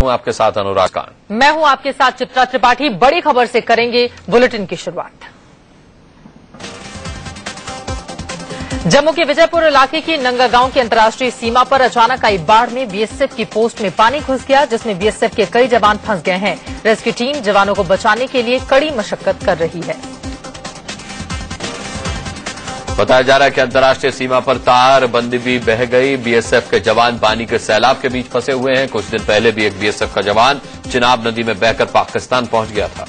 हूं आपके साथ अनुराग खान। मैं हूं आपके साथ चित्रा त्रिपाठी। बड़ी खबर से करेंगे बुलेटिन की शुरुआत। जम्मू के विजयपुर इलाके की नंगा गांव की अंतर्राष्ट्रीय सीमा पर अचानक आई बाढ़ में बीएसएफ की पोस्ट में पानी घुस गया, जिसमें बीएसएफ के कई जवान फंस गए हैं। रेस्क्यू टीम जवानों को बचाने के लिए कड़ी मशक्कत कर रही है। बताया जा रहा है कि अंतर्राष्ट्रीय सीमा पर तार बंदी भी बह गई। बीएसएफ के जवान पानी के सैलाब के बीच फंसे हुए हैं। कुछ दिन पहले भी एक बीएसएफ का जवान चिनाब नदी में बहकर पाकिस्तान पहुंच गया था।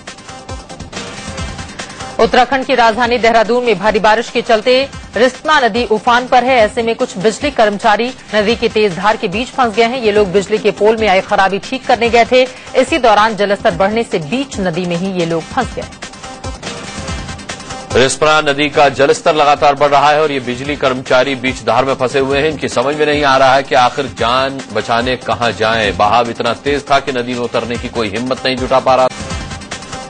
उत्तराखंड की राजधानी देहरादून में भारी बारिश के चलते रिस्पना नदी उफान पर है। ऐसे में कुछ बिजली कर्मचारी नदी की तेज धार के बीच फंस गए हैं। ये लोग बिजली के पोल में आई खराबी ठीक करने गए थे। इसी दौरान जलस्तर बढ़ने से बीच नदी में ही ये लोग फंस गए। रिस्पना नदी का जलस्तर लगातार बढ़ रहा है और ये बिजली कर्मचारी बीच धार में फंसे हुए हैं। इनकी समझ में नहीं आ रहा है कि आखिर जान बचाने कहां जाएं। बहाव इतना तेज था कि नदी में उतरने की कोई हिम्मत नहीं जुटा पा रहा।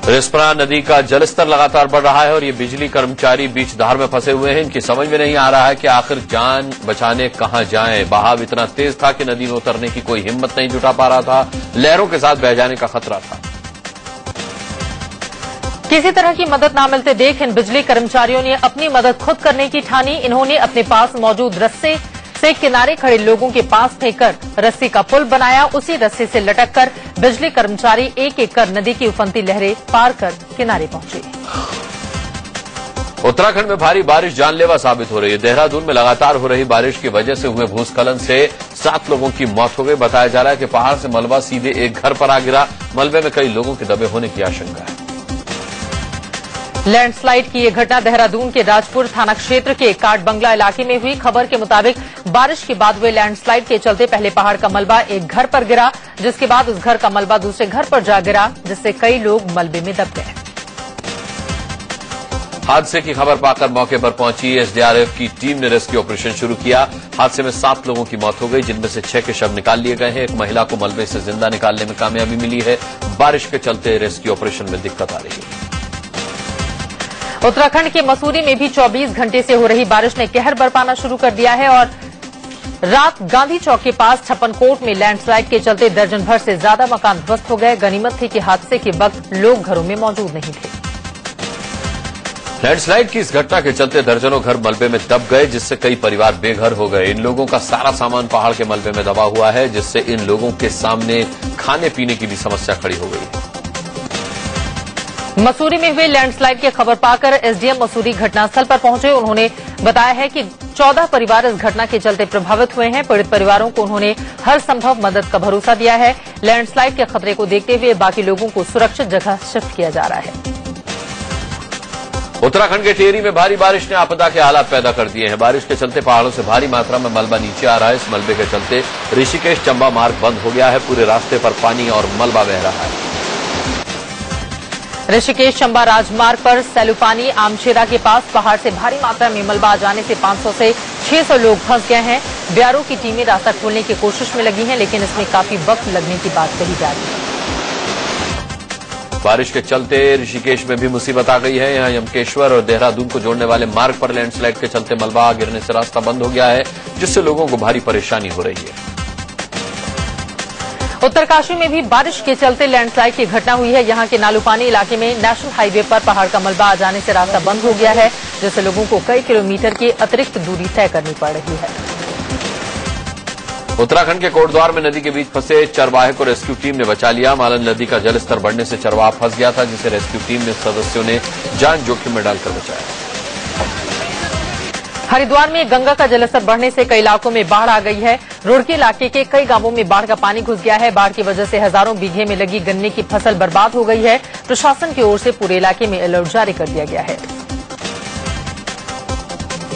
रिस्पना नदी का जलस्तर लगातार बढ़ रहा है और ये बिजली कर्मचारी बीच धार में फंसे हुए हैं। इनकी समझ में नहीं आ रहा है कि आखिर जान बचाने कहां जाएं। बहाव इतना तेज था कि नदी में उतरने की कोई हिम्मत नहीं जुटा पा रहा था। लहरों के साथ बह जाने का खतरा था। किसी तरह की मदद न मिलते देख इन बिजली कर्मचारियों ने अपनी मदद खुद करने की ठानी। इन्होंने अपने पास मौजूद रस्से से किनारे खड़े लोगों के पास फेंककर रस्सी का पुल बनाया। उसी रस्सी से लटककर बिजली कर्मचारी एक एक कर नदी की उफनती लहरें पार कर किनारे पहुंचे। उत्तराखंड में भारी बारिश जानलेवा साबित हो रही है। देहरादून में लगातार हो रही बारिश की वजह से हुए भूस्खलन से 7 लोगों की मौत हो गई। बताया जा रहा है कि पहाड़ से मलबा सीधे एक घर पर आ गिरा। मलबे में कई लोगों के दबे होने की आशंका है। लैंडस्लाइड की यह घटना देहरादून के राजपुर थाना क्षेत्र के काट बंगला इलाके में हुई। खबर के मुताबिक बारिश के बाद हुए लैंडस्लाइड के चलते पहले पहाड़ का मलबा एक घर पर गिरा, जिसके बाद उस घर का मलबा दूसरे घर पर जा गिरा, जिससे कई लोग मलबे में दब गए। हादसे की खबर पाकर मौके पर पहुंची एसडीआरएफ की टीम ने रेस्क्यू ऑपरेशन शुरू किया। हादसे में 7 लोगों की मौत हो गई, जिनमें से 6 के शव निकाल लिए गए हैं। एक महिला को मलबे से जिंदा निकालने में कामयाबी मिली है। बारिश के चलते रेस्क्यू ऑपरेशन में दिक्कत आ रही है। उत्तराखंड के मसूरी में भी 24 घंटे से हो रही बारिश ने कहर बरपाना शुरू कर दिया है और रात गांधी चौक के पास छप्पनकोट में लैंडस्लाइड के चलते दर्जन भर से ज्यादा मकान ध्वस्त हो गए। गनीमत थी कि हादसे के वक्त लोग घरों में मौजूद नहीं थे। लैंडस्लाइड की इस घटना के चलते दर्जनों घर मलबे में दब गए, जिससे कई परिवार बेघर हो गए। इन लोगों का सारा सामान पहाड़ के मलबे में दबा हुआ है, जिससे इन लोगों के सामने खाने पीने की भी समस्या खड़ी हो गई है। मसूरी में हुए लैंडस्लाइड की खबर पाकर एसडीएम मसूरी घटनास्थल पर पहुंचे। उन्होंने बताया है कि 14 परिवार इस घटना के चलते प्रभावित हुए हैं। पीड़ित परिवारों को उन्होंने हर संभव मदद का भरोसा दिया है। लैंडस्लाइड के खतरे को देखते हुए बाकी लोगों को सुरक्षित जगह शिफ्ट किया जा रहा है। उत्तराखंड के टिहरी में भारी बारिश ने आपदा के हालात पैदा कर दिए हैं। बारिश के चलते पहाड़ों से भारी मात्रा में मलबा नीचे आ रहा है। इस मलबे के चलते ऋषिकेश चंबा मार्ग बंद हो गया है। पूरे रास्ते पर पानी और मलबा बह रहा है। ऋषिकेश चंबा राजमार्ग पर सैलूपानी आमशेरा के पास पहाड़ से भारी मात्रा में मलबा आ जाने से 500 से 600 लोग फंस गए हैं। बीआरओ की टीमें रास्ता खोलने की कोशिश में लगी हैं, लेकिन इसमें काफी वक्त लगने की बात कही जा रही है। बारिश के चलते ऋषिकेश में भी मुसीबत आ गई है। यहां यमकेश्वर और देहरादून को जोड़ने वाले मार्ग पर लैंडस्लाइड के चलते मलबा गिरने से रास्ता बंद हो गया है, जिससे लोगों को भारी परेशानी हो रही है। उत्तरकाशी में भी बारिश के चलते लैंडस्लाइड की घटना हुई है। यहां के नालूपानी इलाके में नेशनल हाईवे पर पहाड़ का मलबा आ जाने से रास्ता बंद हो गया है, जिससे लोगों को कई किलोमीटर की अतिरिक्त दूरी तय करनी पड़ रही है। उत्तराखंड के कोटद्वार में नदी के बीच फंसे चरवाहे को रेस्क्यू टीम ने बचा लिया। मालन नदी का जलस्तर बढ़ने से चरवाहा फंस गया था, जिसे रेस्क्यू टीम ने सदस्यों ने जान जोखिम में डालकर बचाया। हरिद्वार में गंगा का जलस्तर बढ़ने से कई इलाकों में बाढ़ आ गई है। रुड़की इलाके के कई गांवों में बाढ़ का पानी घुस गया है। बाढ़ की वजह से हजारों बीघे में लगी गन्ने की फसल बर्बाद हो गई है। प्रशासन की ओर से पूरे इलाके में अलर्ट जारी कर दिया गया है।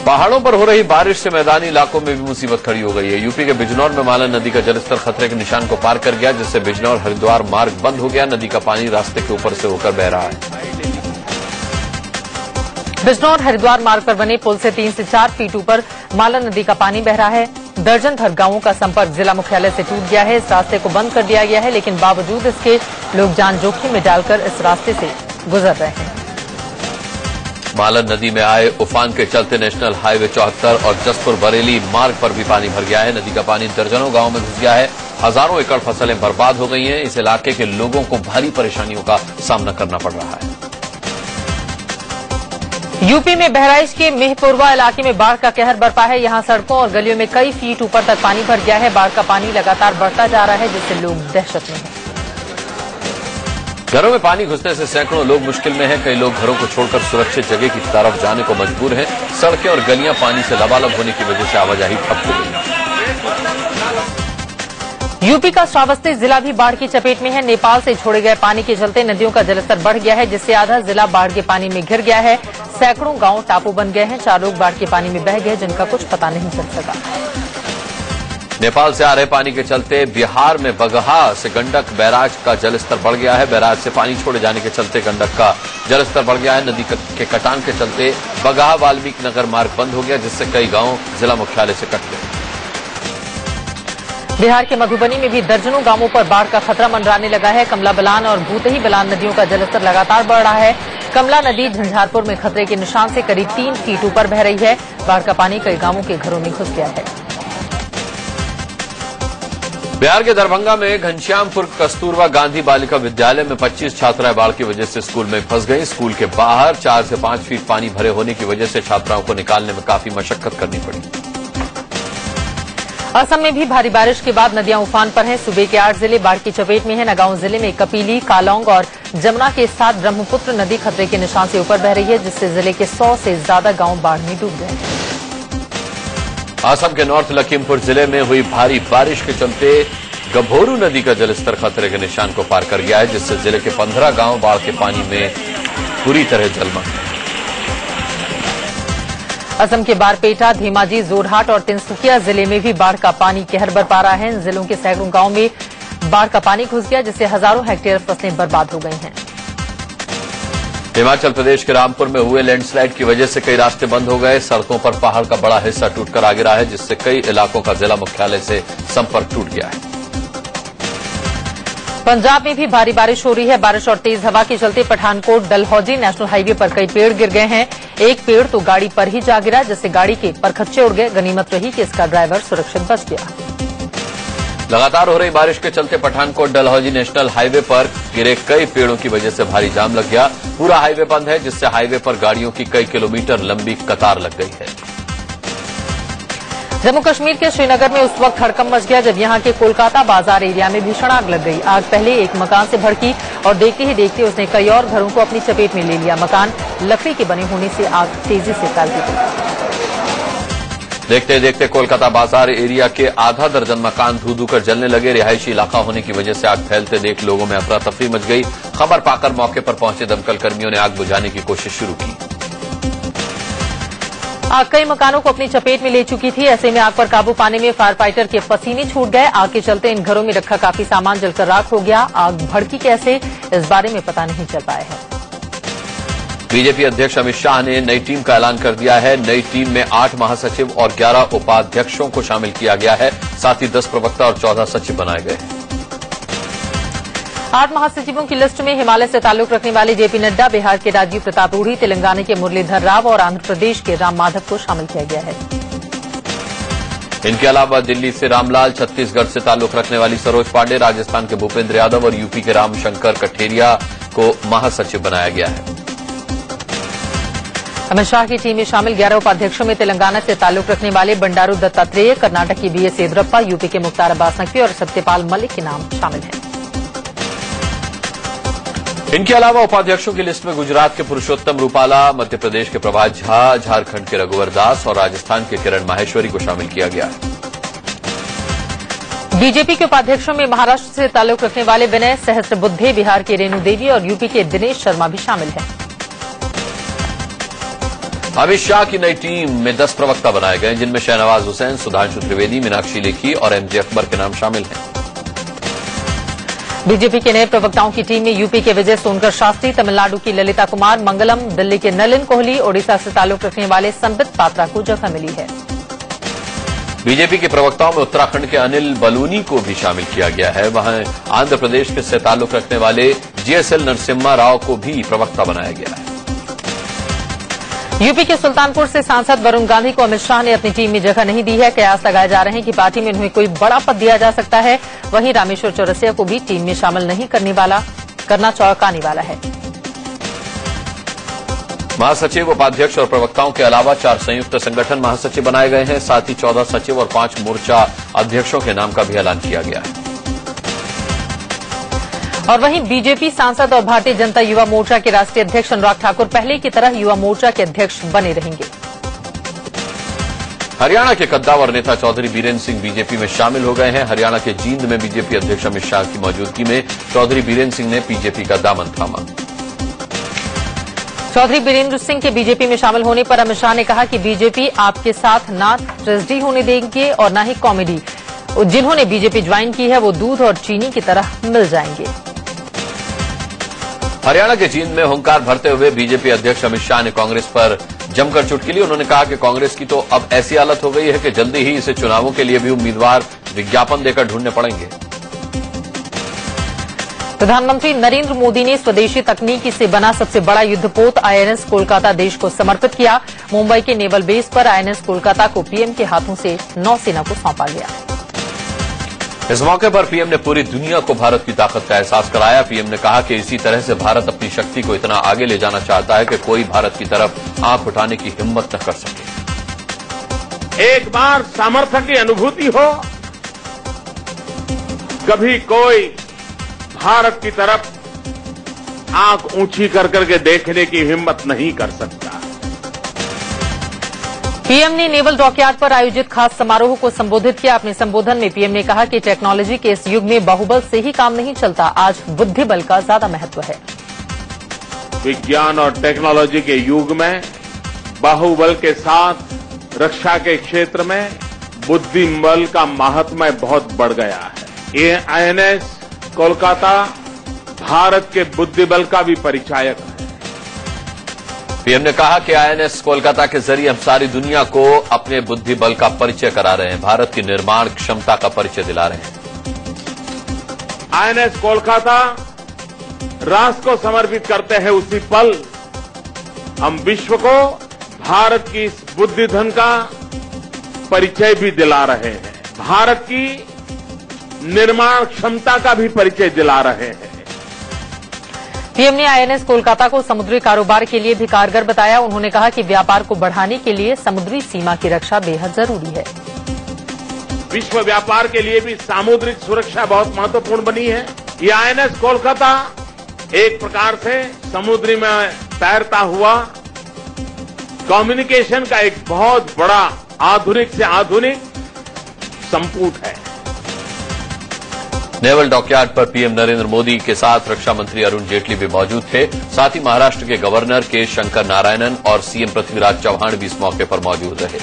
पहाड़ों पर हो रही बारिश से मैदानी इलाकों में भी मुसीबत खड़ी हो गई है। यूपी के बिजनौर में मालन नदी का जलस्तर खतरे के निशान को पार कर गया, जिससे बिजनौर हरिद्वार मार्ग बंद हो गया। नदी का पानी रास्ते के ऊपर से होकर बह रहा है। बिजनौर हरिद्वार मार्ग पर बने पुल से 3 से 4 फीट ऊपर मालन नदी का पानी बह रहा है। दर्जन भर गांवों का संपर्क जिला मुख्यालय से टूट गया है। इस रास्ते को बंद कर दिया गया है, लेकिन बावजूद इसके लोग जान जोखिम में डालकर इस रास्ते से गुजर रहे हैं। मालन नदी में आए उफान के चलते नेशनल हाईवे 74 और जसपुर बरेली मार्ग पर भी पानी भर गया है। नदी का पानी दर्जनों गांवों में घुस गया है। हजारों एकड़ फसलें बर्बाद हो गई हैं। इस इलाके के लोगों को भारी परेशानियों का सामना करना पड़ रहा है। यूपी में बहराइच के मेहपुरवा इलाके में बाढ़ का कहर बरपा है। यहां सड़कों और गलियों में कई फीट ऊपर तक पानी भर गया है। बाढ़ का पानी लगातार बढ़ता जा रहा है, जिससे लोग दहशत में हैं। घरों में पानी घुसने से सैकड़ों लोग मुश्किल में हैं। कई लोग घरों को छोड़कर सुरक्षित जगह की तरफ जाने को मजबूर हैं। सड़कें और गलियां पानी से लबालब होने की वजह से आवाजाही ठप हो गई। यूपी का श्रावस्ती जिला भी बाढ़ की चपेट में है। नेपाल से छोड़े गए पानी के चलते नदियों का जलस्तर बढ़ गया है, जिससे आधा जिला बाढ़ के पानी में घिर गया है। सैकड़ों गांव टापू बन गए हैं। 4 लोग बाढ़ के पानी में बह गए, जिनका कुछ पता नहीं चल सका। नेपाल से आ रहे पानी के चलते बिहार में बगहा से गंडक बैराज का जलस्तर बढ़ गया है। बैराज से पानी छोड़े जाने के चलते गंडक का जलस्तर बढ़ गया है। नदी के कटान के चलते बगहा वाल्मीकि नगर मार्ग बंद हो गया, जिससे कई गांव जिला मुख्यालय से कट गए। बिहार के मधुबनी में भी दर्जनों गांवों पर बाढ़ का खतरा मंडराने लगा है। कमला बलान और भूतही बलान नदियों का जलस्तर लगातार बढ़ रहा है। कमला नदी झंझारपुर में खतरे के निशान से करीब 3 फीट ऊपर बह रही है। बाढ़ का पानी कई गांवों के घरों में घुस गया है। बिहार के दरभंगा में घनश्यामपुर कस्तूरबा गांधी बालिका विद्यालय में 25 छात्राएं बाढ़ की वजह से स्कूल में फंस गईं। स्कूल के बाहर 4 से 5 फीट पानी भरे होने की वजह से छात्राओं को निकालने में काफी मशक्कत करनी पड़ी। असम में भी भारी बारिश के बाद नदियां उफान पर हैं। सूबे के 8 जिले बाढ़ की चपेट में हैं। नगांव जिले में कपीली, कालोंग और जमुना के साथ ब्रह्मपुत्र नदी खतरे के निशान से ऊपर बह रही है, जिससे जिले के 100 से ज्यादा गांव बाढ़ में डूब गए। असम के नॉर्थ लखीमपुर जिले में हुई भारी बारिश के चलते गभोरू नदी का जलस्तर खतरे के निशान को पार कर गया है, जिससे जिले के 15 गांव बाढ़ के पानी में पूरी तरह जलमग्न हैं। असम के बारपेटा, धेमाजी, जोरहाट और तिनसुकिया जिले में भी बाढ़ का पानी कहर बरपा रहा है। इन जिलों के सैकड़ों गांव में बाढ़ का पानी घुस गया, जिससे हजारों हेक्टेयर फसलें बर्बाद हो गई हैं। हिमाचल प्रदेश के रामपुर में हुए लैंडस्लाइड की वजह से कई रास्ते बंद हो गए। सड़कों पर पहाड़ का बड़ा हिस्सा टूटकर आ गिरा है, जिससे कई इलाकों का जिला मुख्यालय से संपर्क टूट गया है। पंजाब में भी भारी बारिश हो रही है। बारिश और तेज हवा के चलते पठानकोट डलहौजी नेशनल हाईवे पर कई पेड़ गिर गए हैं। एक पेड़ तो गाड़ी पर ही जा गिरा, जिससे गाड़ी के परखच्चे उड़ गए। गनीमत रही कि इसका ड्राइवर सुरक्षित बच गया। लगातार हो रही बारिश के चलते पठानकोट डलहौजी नेशनल हाईवे पर गिरे कई पेड़ों की वजह से भारी जाम लग गया। पूरा हाईवे बंद है, जिससे हाईवे पर गाड़ियों की कई किलोमीटर लंबी कतार लग गई है। जम्मू कश्मीर के श्रीनगर में उस वक्त हड़कंप मच गया जब यहां के कोलकाता बाजार एरिया में भीषण आग लग गई। आग पहले एक मकान से भड़की और देखते ही देखते उसने कई और घरों को अपनी चपेट में ले लिया। मकान लकड़ी के बने होने से आग तेजी से फैल गई। देखते देखते कोलकाता बाजार एरिया के आधा दर्जन मकान धू धू कर जलने लगे। रिहायशी इलाका होने की वजह से आग फैलते देख लोगों में अफरा तफरी मच गई। खबर पाकर मौके पर पहुंचे दमकल कर्मियों ने आग बुझाने की कोशिश शुरू की। आग कई मकानों को अपनी चपेट में ले चुकी थी। ऐसे में आग पर काबू पाने में फायर फाइटर के पसीने छूट गए। आग के चलते इन घरों में रखा काफी सामान जलकर राख हो गया। आग भड़की कैसे, इस बारे में पता नहीं चल पाया है। बीजेपी अध्यक्ष अमित शाह ने नई टीम का ऐलान कर दिया है। नई टीम में 8 महासचिव और 11 उपाध्यक्षों को शामिल किया गया है। साथ ही 10 प्रवक्ता और 14 सचिव बनाए गए हैं। 8 महासचिवों की लिस्ट में हिमालय से ताल्लुक रखने वाले जेपी नड्डा, बिहार के राजीव प्रताप रूढ़ी, तेलंगाना के मुरलीधर राव और आंध्र प्रदेश के राम माधव को शामिल किया गया है। इनके अलावा दिल्ली से रामलाल, छत्तीसगढ़ से ताल्लुक रखने वाली सरोज पांडे, राजस्थान के भूपेंद्र यादव और यूपी के रामशंकर कठेरिया को महासचिव बनाया गया है। अमित शाह की टीम में शामिल 11 उपाध्यक्षों में तेलंगाना से ताल्लुक रखने वाले बंडारू दत्तात्रेय, कर्नाटक की बीएस येदियुरप्पा, यूपी के मुख्तार अब्बास नकवी और सत्यपाल मलिक के नाम शामिल हैं। इनके अलावा उपाध्यक्षों की लिस्ट में गुजरात के पुरुषोत्तम रूपाला, मध्य प्रदेश के प्रभात झा, झारखंड के रघुवर दास और राजस्थान के किरण माहेश्वरी को शामिल किया गया है। बीजेपी के उपाध्यक्षों में महाराष्ट्र से ताल्लुक रखने वाले विनय सहस्त्रबुद्धे, बिहार के रेणु देवी और यूपी के दिनेश शर्मा भी शामिल हैं। अमित शाह की नई टीम में 10 प्रवक्ता बनाए गए, जिनमें शहनवाज हुसैन, सुधांशु त्रिवेदी, मीनाक्षी लेखी और एमजे अकबर के नाम शामिल हैं। बीजेपी के नए प्रवक्ताओं की टीम में यूपी के विजय सोनकर शास्त्री, तमिलनाडु की ललिता कुमार मंगलम, दिल्ली के नलिन कोहली, ओडिशा से ताल्लुक रखने वाले संबित पात्रा को जगह मिली है। बीजेपी के प्रवक्ताओं में उत्तराखंड के अनिल बलूनी को भी शामिल किया गया है। वहीं आंध्र प्रदेश से ताल्लुक रखने वाले जीएसएल नरसिम्हा राव को भी प्रवक्ता बनाया गया है। यूपी के सुल्तानपुर से सांसद वरुण गांधी को अमित शाह ने अपनी टीम में जगह नहीं दी है। कयास लगाए जा रहे हैं कि पार्टी में उन्हें कोई बड़ा पद दिया जा सकता है। वहीं रामेश्वर चौरसिया को भी टीम में शामिल नहीं करना चौंकाने वाला है। महासचिव, उपाध्यक्ष और प्रवक्ताओं के अलावा 4 संयुक्त संगठन महासचिव बनाए गए हैं। साथ ही 14 सचिव और 5 मोर्चा अध्यक्षों के नाम का भी ऐलान किया गया है। और वहीं बीजेपी सांसद और भारतीय जनता युवा मोर्चा के राष्ट्रीय अध्यक्ष अनुराग ठाकुर पहले की तरह युवा मोर्चा के अध्यक्ष बने रहेंगे। हरियाणा के कद्दावर नेता चौधरी बीरेन्द्र सिंह बीजेपी में शामिल हो गए हैं। हरियाणा के जींद में बीजेपी अध्यक्ष अमित शाह की मौजूदगी में चौधरी बीरेन्द्र सिंह ने बीजेपी का दामन थामा। चौधरी बीरेन्द्र सिंह के बीजेपी में शामिल होने पर अमित शाह ने कहा कि बीजेपी आपके साथ ना ट्रेजेडी होने देंगे और न ही कॉमेडी। जिन्होंने बीजेपी ज्वाइन की है वो दूध और चीनी की तरह मिल जाएंगे। हरियाणा के जींद में हुंकार भरते हुए बीजेपी अध्यक्ष अमित शाह ने कांग्रेस पर जमकर चुटकी ली। उन्होंने कहा कि कांग्रेस की तो अब ऐसी हालत हो गई है कि जल्दी ही इसे चुनावों के लिए भी उम्मीदवार विज्ञापन देकर ढूंढने पड़ेंगे। प्रधानमंत्री नरेंद्र मोदी ने स्वदेशी तकनीकी से बना सबसे बड़ा युद्धपोत आईएनएस कोलकाता देश को समर्पित किया। मुंबई के नेवल बेस पर आईएनएस कोलकाता को पीएम के हाथों से नौसेना को सौंपा गया। इस मौके पर पीएम ने पूरी दुनिया को भारत की ताकत का एहसास कराया। पीएम ने कहा कि इसी तरह से भारत अपनी शक्ति को इतना आगे ले जाना चाहता है कि कोई भारत की तरफ आंख उठाने की हिम्मत न कर सके। एक बार सामर्थ्य की अनुभूति हो, कभी कोई भारत की तरफ आंख ऊंची कर करके देखने की हिम्मत नहीं कर सकता। पीएम ने नेवल डॉकयार्ड पर आयोजित खास समारोह को संबोधित किया। अपने संबोधन में पीएम ने कहा कि टेक्नोलॉजी के इस युग में बाहुबल से ही काम नहीं चलता, आज बुद्धि बल का ज्यादा महत्व है। विज्ञान और टेक्नोलॉजी के युग में बाहुबल के साथ रक्षा के क्षेत्र में बुद्धि बल का महात्म्य बहुत बढ़ गया है। ये आईएनएस कोलकाता भारत के बुद्धि बल का भी परिचायक है। पीएम ने कहा कि आईएनएस कोलकाता के जरिए हम सारी दुनिया को अपने बुद्धि बल का परिचय करा रहे हैं, भारत की निर्माण क्षमता का परिचय दिला रहे हैं। आईएनएस कोलकाता राष्ट्र को समर्पित करते हैं उसी पल हम विश्व को भारत की इस बुद्धि धन का परिचय भी दिला रहे हैं, भारत की निर्माण क्षमता का भी परिचय दिला रहे हैं। पीएम ने आईएनएस कोलकाता को समुद्री कारोबार के लिए भी कारगर बताया। उन्होंने कहा कि व्यापार को बढ़ाने के लिए समुद्री सीमा की रक्षा बेहद जरूरी है। विश्व व्यापार के लिए भी सामुद्रिक सुरक्षा बहुत महत्वपूर्ण बनी है। ये आईएनएस कोलकाता एक प्रकार से समुद्री में तैरता हुआ कम्युनिकेशन का एक बहुत बड़ा आधुनिक से आधुनिक संपुट है। नेवल डॉकयार्ड पर पीएम नरेंद्र मोदी के साथ रक्षा मंत्री अरुण जेटली भी मौजूद थे। साथ ही महाराष्ट्र के गवर्नर के शंकर नारायणन और सीएम पृथ्वीराज चौहान भी इस मौके पर मौजूद रहे।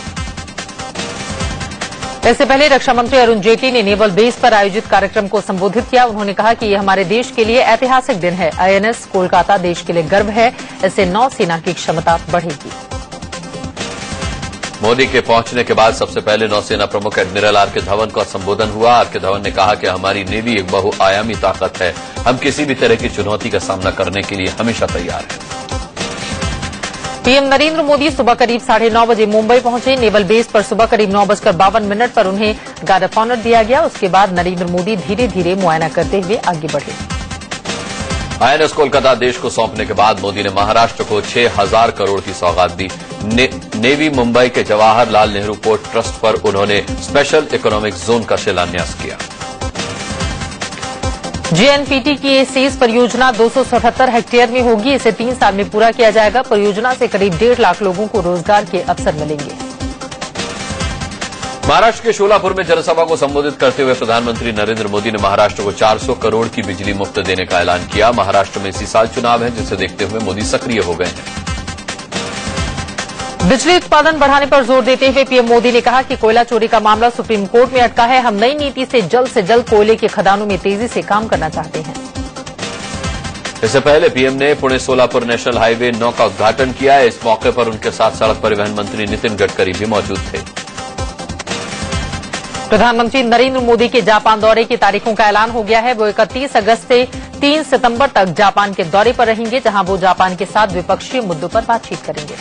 इससे पहले रक्षा मंत्री अरुण जेटली ने नेवल बेस पर आयोजित कार्यक्रम को संबोधित किया। उन्होंने कहा कि यह हमारे देश के लिए ऐतिहासिक दिन है। आईएनएस कोलकाता देश के लिए गर्व है, इससे नौसेना की क्षमता बढ़ेगी। मोदी के पहुंचने के बाद सबसे पहले नौसेना प्रमुख एडमिरल आर के धवन का संबोधन हुआ। आर के धवन ने कहा कि हमारी नेवी एक बहुआयामी ताकत है, हम किसी भी तरह की चुनौती का सामना करने के लिए हमेशा तैयार हैं। पीएम नरेंद्र मोदी सुबह करीब 9:30 बजे मुंबई पहुंचे। नेवल बेस पर सुबह करीब 9:52 पर उन्हें गार्ड ऑफ ऑनर दिया गया। उसके बाद नरेंद्र मोदी धीरे धीरे मुआयना करते हुए आगे बढ़े। आईएनएस कोलकाता देश को सौंपने के बाद मोदी ने महाराष्ट्र को 6,000 करोड़ की सौगात दी। नेवी मुंबई के जवाहरलाल नेहरू पोर्ट ट्रस्ट पर उन्होंने स्पेशल इकोनॉमिक जोन का शिलान्यास किया। जेएनपीटी की सेज परियोजना 277 हेक्टेयर में होगी। इसे 3 साल में पूरा किया जाएगा। परियोजना से करीब 1.5 लाख लोगों को रोजगार के अवसर मिलेंगे। महाराष्ट्र के शोलापुर में जनसभा को संबोधित करते हुए प्रधानमंत्री नरेंद्र मोदी ने महाराष्ट्र को 400 करोड़ की बिजली मुफ्त देने का ऐलान किया। महाराष्ट्र में इसी साल चुनाव है, जिसे देखते हुए मोदी सक्रिय हो गए हैं। बिजली उत्पादन बढ़ाने पर जोर देते हुए पीएम मोदी ने कहा कि कोयला चोरी का मामला सुप्रीम कोर्ट में अटका है। हम नई नीति से जल्द कोयले के खदानों में तेजी से काम करना चाहते हैं। इससे पहले पीएम ने पुणे सोलापुर नेशनल हाईवे 9 का उद्घाटन किया। इस मौके पर उनके साथ सड़क परिवहन मंत्री नितिन गडकरी भी मौजूद थे। प्रधानमंत्री नरेंद्र मोदी के जापान दौरे की तारीखों का ऐलान हो गया है। वो 31 अगस्त से 3 सितंबर तक जापान के दौरे पर रहेंगे, जहां वो जापान के साथ द्विपक्षीय मुद्दों पर बातचीत करेंगे।